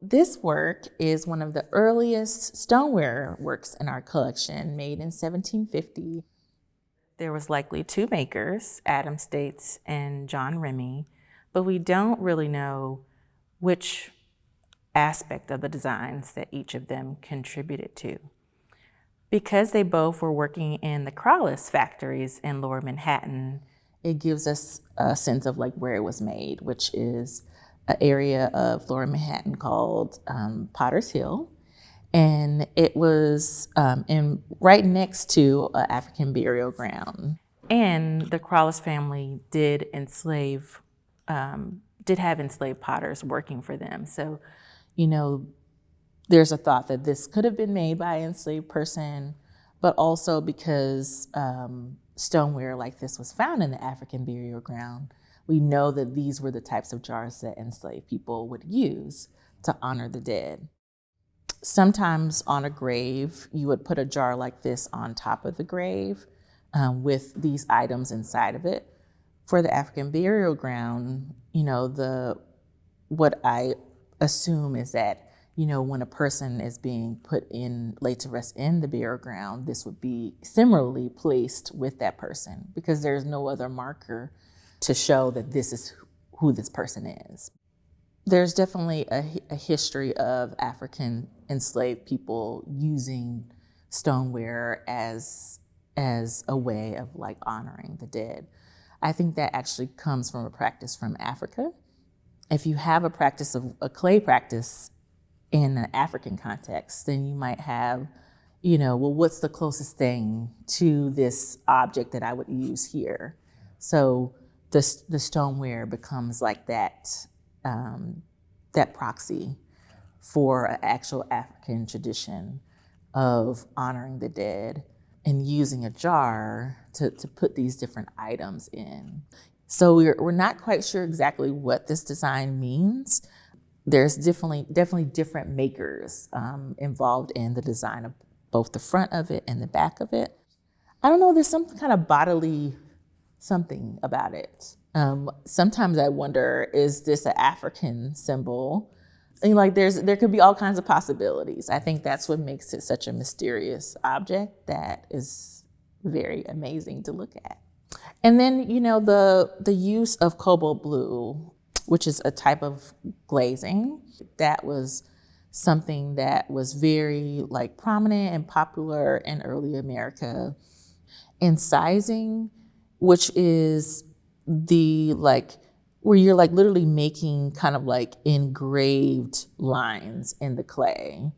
This work is one of the earliest stoneware works in our collection, made in 1750. There was likely two makers, Adam States and John Remy, but we don't really know which aspect of the designs that each of them contributed to. Because they both were working in the Crowless factories in Lower Manhattan, it gives us a sense of like where it was made, which is an area of Lower Manhattan called Potter's Hill. And it was right next to an African burial ground. And the Crowless family did have enslaved potters working for them. So, there's a thought that this could have been made by an enslaved person, but also because stoneware like this was found in the African burial ground, we know that these were the types of jars that enslaved people would use to honor the dead. Sometimes on a grave, you would put a jar like this on top of the grave with these items inside of it. For the African burial ground, what I assume is that, when a person is being laid to rest in the burial ground, this would be similarly placed with that person because there's no other marker to show that this is who this person is. There's definitely a history of African enslaved people using stoneware as a way of like honoring the dead. I think that actually comes from a practice from Africa. If you have a clay practice in an African context, then you might have, what's the closest thing to this object that I would use here? So the stoneware becomes like that proxy for an actual African tradition of honoring the dead and using a jar to put these different items in. So we're not quite sure exactly what this design means. There's definitely different makers involved in the design of both the front of it and the back of it. I don't know, there's some kind of bodily something about it. Sometimes I wonder, is this an African symbol? And there could be all kinds of possibilities. I think that's what makes it such a mysterious object that is very amazing to look at. And then, the use of cobalt blue, which is a type of glazing, that was something that was very prominent and popular in early America. And sizing, which is where you're literally making kind of engraved lines in the clay.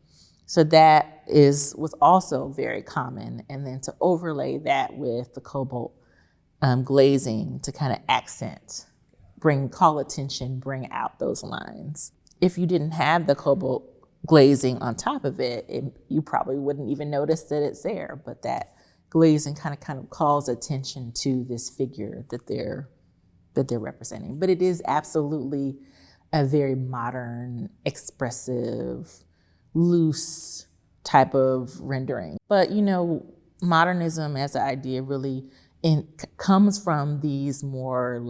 So that was also very common. And then to overlay that with the cobalt glazing to kind of call attention, bring out those lines. If you didn't have the cobalt glazing on top of it, you probably wouldn't even notice that it's there. But that glazing kind of calls attention to this figure that they're representing. But it is absolutely a very modern, expressive, loose type of rendering. But modernism as an idea really comes from these more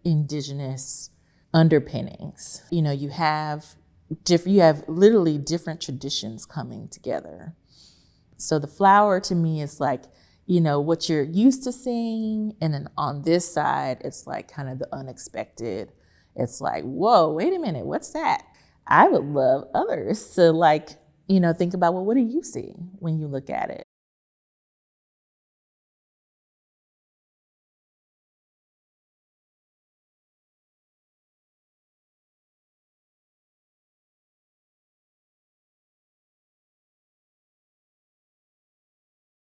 indigenous underpinnings. You have literally different traditions coming together. So the flower to me is what you're used to seeing, and then on this side, it's kind of the unexpected. It's whoa, wait a minute, what's that? I would love others to think about, well, what do you see when you look at it?